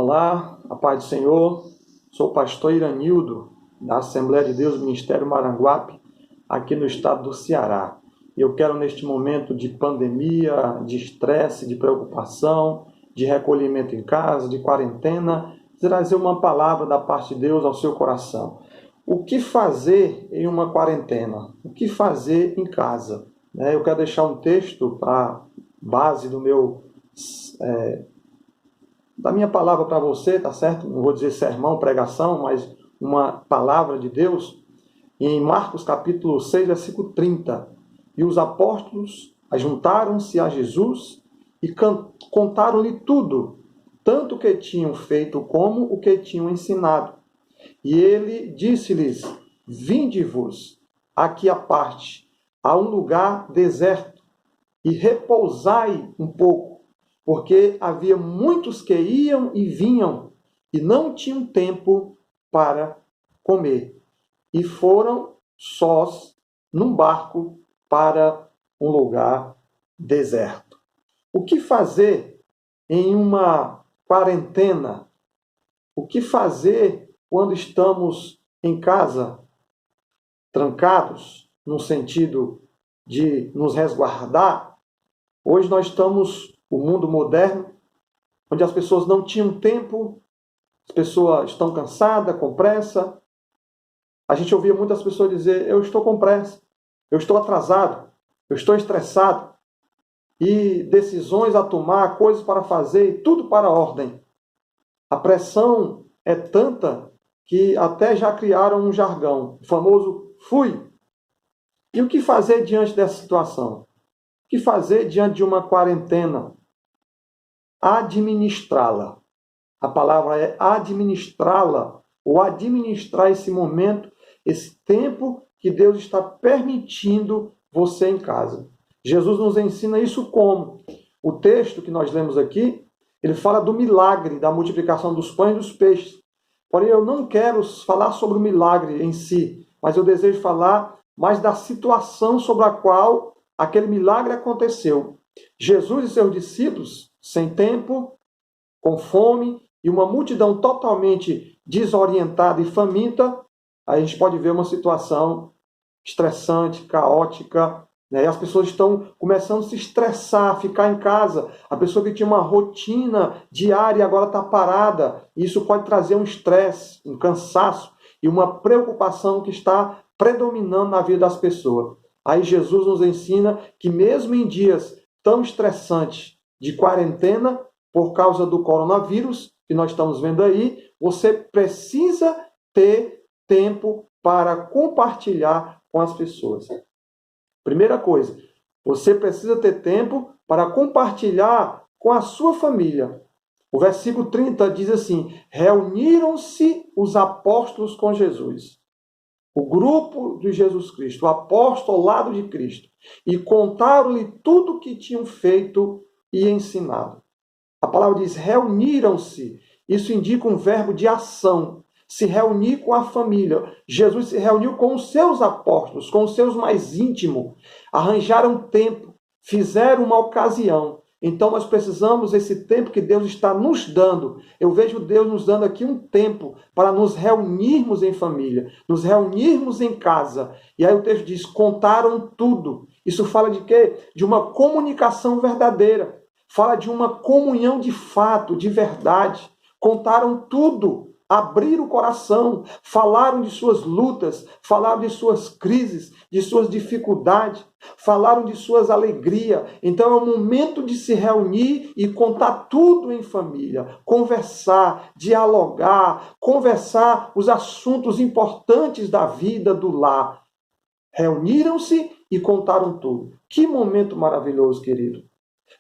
Olá, a paz do Senhor. Sou o pastor Iranildo, da Assembleia de Deus Ministério Maranguape, aqui no estado do Ceará. E eu quero, neste momento de pandemia, de estresse, de preocupação, de recolhimento em casa, de quarentena, trazer uma palavra da parte de Deus ao seu coração. O que fazer em uma quarentena? O que fazer em casa? Eu quero deixar um texto para base da minha palavra para você, tá certo? Não vou dizer sermão, pregação, mas uma palavra de Deus. Em Marcos capítulo 6, versículo 30. E os apóstolos ajuntaram-se a Jesus e contaram-lhe tudo, tanto o que tinham feito como o que tinham ensinado. E ele disse-lhes: vinde-vos aqui à parte, a um lugar deserto, e repousai um pouco, porque havia muitos que iam e vinham, e não tinham tempo para comer. E foram sós num barco para um lugar deserto. O que fazer em uma quarentena? O que fazer quando estamos em casa, trancados, no sentido de nos resguardar? Hoje nós estamos no mundo moderno, onde as pessoas não tinham tempo, as pessoas estão cansadas, com pressa. A gente ouvia muitas pessoas dizer: eu estou com pressa, eu estou atrasado, eu estou estressado. E decisões a tomar, coisas para fazer, tudo para a ordem. A pressão é tanta que até já criaram um jargão, o famoso fui. E o que fazer diante dessa situação? O que fazer diante de uma quarentena? Administrá-la. A palavra é administrá-la, ou administrar esse momento, esse tempo que Deus está permitindo você em casa. Jesus nos ensina isso como? O texto que nós lemos aqui, ele fala do milagre, da multiplicação dos pães e dos peixes. Porém, eu não quero falar sobre o milagre em si, mas eu desejo falar mais da situação sobre a qual aquele milagre aconteceu. Jesus e seus discípulos, sem tempo, com fome, e uma multidão totalmente desorientada e faminta, aí a gente pode ver uma situação estressante, caótica, né? E as pessoas estão começando a se estressar, ficar em casa. A pessoa que tinha uma rotina diária agora está parada. Isso pode trazer um estresse, um cansaço e uma preocupação que está predominando na vida das pessoas. Aí Jesus nos ensina que mesmo em dias tão estressantes de quarentena, por causa do coronavírus, que nós estamos vendo aí, você precisa ter tempo para compartilhar com as pessoas. Primeira coisa, você precisa ter tempo para compartilhar com a sua família. O versículo 30 diz assim: reuniram-se os apóstolos com Jesus. O grupo de Jesus Cristo, o apóstolo ao lado de Cristo, e contaram-lhe tudo o que tinham feito e ensinado. A palavra diz reuniram-se. Isso indica um verbo de ação. Se reunir com a família. Jesus se reuniu com os seus apóstolos, com os seus mais íntimos. Arranjaram tempo, fizeram uma ocasião. Então nós precisamos desse tempo que Deus está nos dando. Eu vejo Deus nos dando aqui um tempo para nos reunirmos em família, nos reunirmos em casa. E aí o texto diz, contaram tudo. Isso fala de quê? De uma comunicação verdadeira. Fala de uma comunhão de fato, de verdade. Contaram tudo. Abriram o coração, falaram de suas lutas, falaram de suas crises, de suas dificuldades, falaram de suas alegrias. Então é o momento de se reunir e contar tudo em família, conversar, dialogar, conversar os assuntos importantes da vida do lar. Reuniram-se e contaram tudo. Que momento maravilhoso, querido.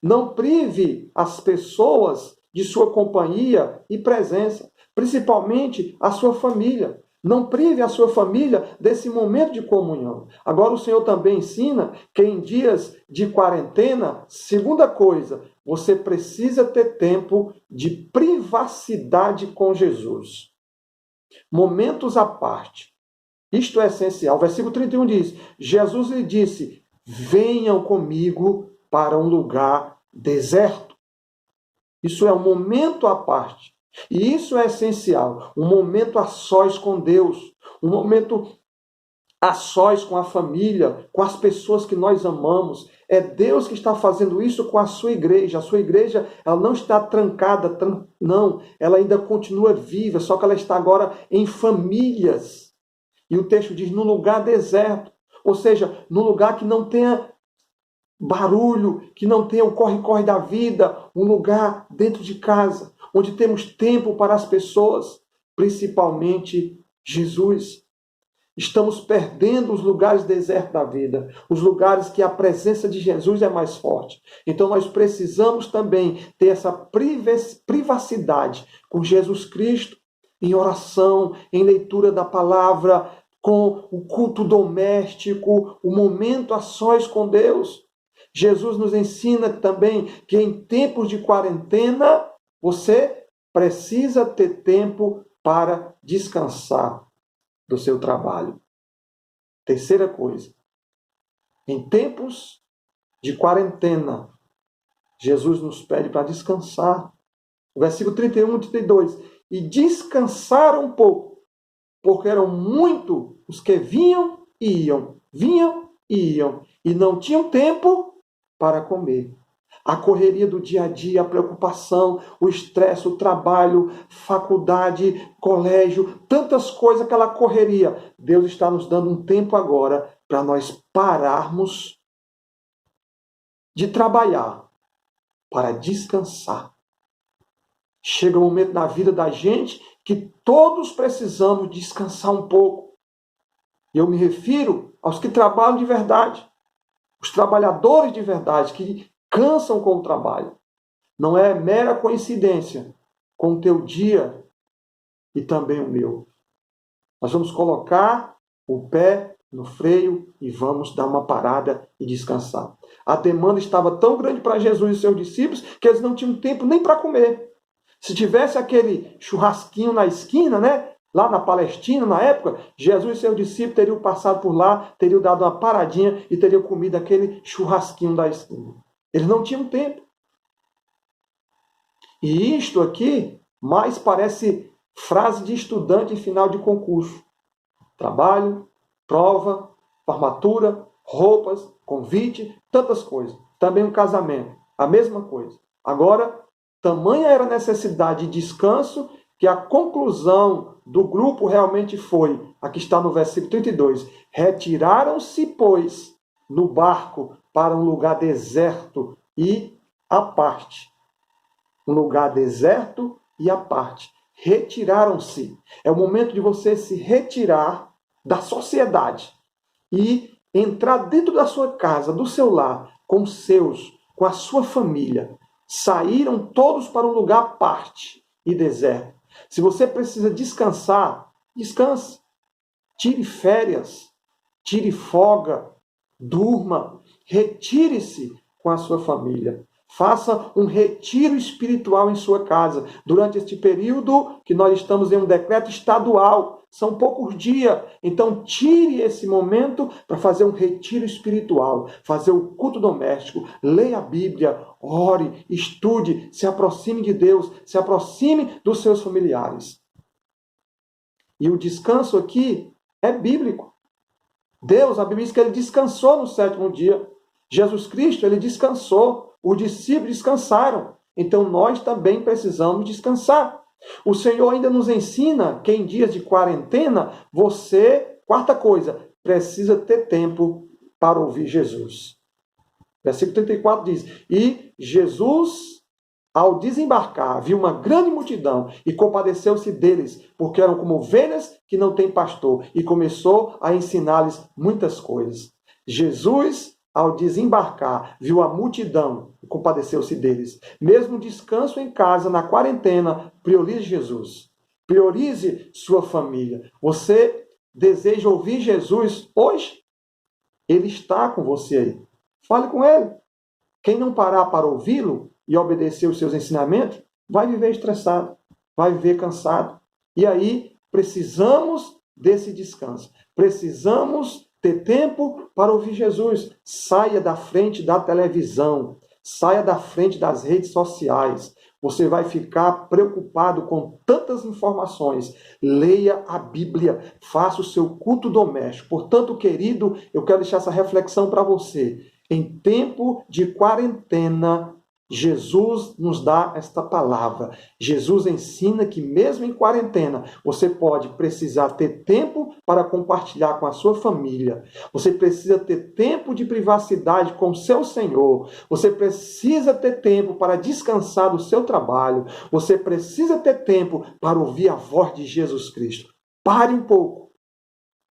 Não prive as pessoas de sua companhia e presença, principalmente a sua família. Não prive a sua família desse momento de comunhão. Agora o Senhor também ensina que em dias de quarentena, segunda coisa, você precisa ter tempo de privacidade com Jesus. Momentos à parte. Isto é essencial. O versículo 31 diz, Jesus lhe disse, venham comigo para um lugar deserto. Isso é um momento à parte. E isso é essencial. Um momento a sós com Deus, um momento a sós com a família, com as pessoas que nós amamos. É Deus que está fazendo isso com a sua igreja. A sua igreja, ela não está trancada, não. Ela ainda continua viva, só que ela está agora em famílias. E o texto diz, num lugar deserto. Ou seja, num lugar que não tenha barulho, que não tenha o corre-corre da vida. Um lugar dentro de casa, onde temos tempo para as pessoas, principalmente Jesus. Estamos perdendo os lugares desertos da vida, os lugares que a presença de Jesus é mais forte. Então nós precisamos também ter essa privacidade com Jesus Cristo, em oração, em leitura da palavra, com o culto doméstico, o momento a sós com Deus. Jesus nos ensina também que em tempos de quarentena você precisa ter tempo para descansar do seu trabalho. Terceira coisa, em tempos de quarentena, Jesus nos pede para descansar. O versículo 31 e 32. E descansaram um pouco, porque eram muito os que vinham e iam, e não tinham tempo para comer. A correria do dia a dia, a preocupação, o estresse, o trabalho, faculdade, colégio, tantas coisas, aquela correria. Deus está nos dando um tempo agora para nós pararmos de trabalhar para descansar. Chega um momento na vida da gente que todos precisamos descansar um pouco. E eu me refiro aos que trabalham de verdade, os trabalhadores de verdade, que cansam com o trabalho. Não é mera coincidência com o teu dia e também o meu. Nós vamos colocar o pé no freio e vamos dar uma parada e descansar. A demanda estava tão grande para Jesus e seus discípulos que eles não tinham tempo nem para comer. Se tivesse aquele churrasquinho na esquina, né? Lá na Palestina, na época, Jesus e seus discípulos teriam passado por lá, teriam dado uma paradinha e teriam comido aquele churrasquinho da esquina. Eles não tinham tempo. E isto aqui mais parece frase de estudante em final de concurso. Trabalho, prova, formatura, roupas, convite, tantas coisas. Também um casamento, a mesma coisa. Agora, tamanha era a necessidade de descanso que a conclusão do grupo realmente foi, aqui está no versículo 32, retiraram-se, pois, no barco para um lugar deserto e à parte. Um lugar deserto e à parte. Retiraram-se. É o momento de você se retirar da sociedade e entrar dentro da sua casa, do seu lar, com os seus, com a sua família. Saíram todos para um lugar à parte e deserto. Se você precisa descansar, descanse. Tire férias, tire folga, durma, retire-se com a sua família. Faça um retiro espiritual em sua casa. Durante este período que nós estamos em um decreto estadual, são poucos dias. Então, tire esse momento para fazer um retiro espiritual, fazer o culto doméstico, leia a Bíblia, ore, estude, se aproxime de Deus, se aproxime dos seus familiares. E o descanso aqui é bíblico. Deus, a Bíblia diz que ele descansou no sétimo dia. Jesus Cristo, ele descansou. Os discípulos descansaram. Então nós também precisamos descansar. O Senhor ainda nos ensina que em dias de quarentena, você, quarta coisa, precisa ter tempo para ouvir Jesus. Versículo 34 diz, e Jesus, ao desembarcar, viu uma grande multidão e compadeceu-se deles, porque eram como ovelhas que não têm pastor, e começou a ensinar-lhes muitas coisas. Jesus, ao desembarcar, viu a multidão e compadeceu-se deles. Mesmo descanso em casa, na quarentena, priorize Jesus. Priorize sua família. Você deseja ouvir Jesus hoje? Ele está com você aí. Fale com ele. Quem não parar para ouvi-lo e obedecer os seus ensinamentos, vai viver estressado, vai viver cansado. E aí, precisamos desse descanso. Precisamos ter tempo para ouvir Jesus. Saia da frente da televisão. Saia da frente das redes sociais. Você vai ficar preocupado com tantas informações. Leia a Bíblia, faça o seu culto doméstico. Portanto, querido, eu quero deixar essa reflexão para você. Em tempo de quarentena, Jesus nos dá esta palavra. Jesus ensina que mesmo em quarentena, você pode precisar ter tempo para compartilhar com a sua família. Você precisa ter tempo de privacidade com o seu Senhor. Você precisa ter tempo para descansar do seu trabalho. Você precisa ter tempo para ouvir a voz de Jesus Cristo. Pare um pouco.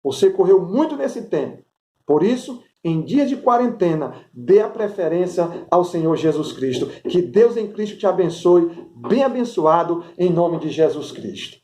Você correu muito nesse tempo. Por isso, em dias de quarentena, dê a preferência ao Senhor Jesus Cristo. Que Deus em Cristo te abençoe, bem abençoado, em nome de Jesus Cristo.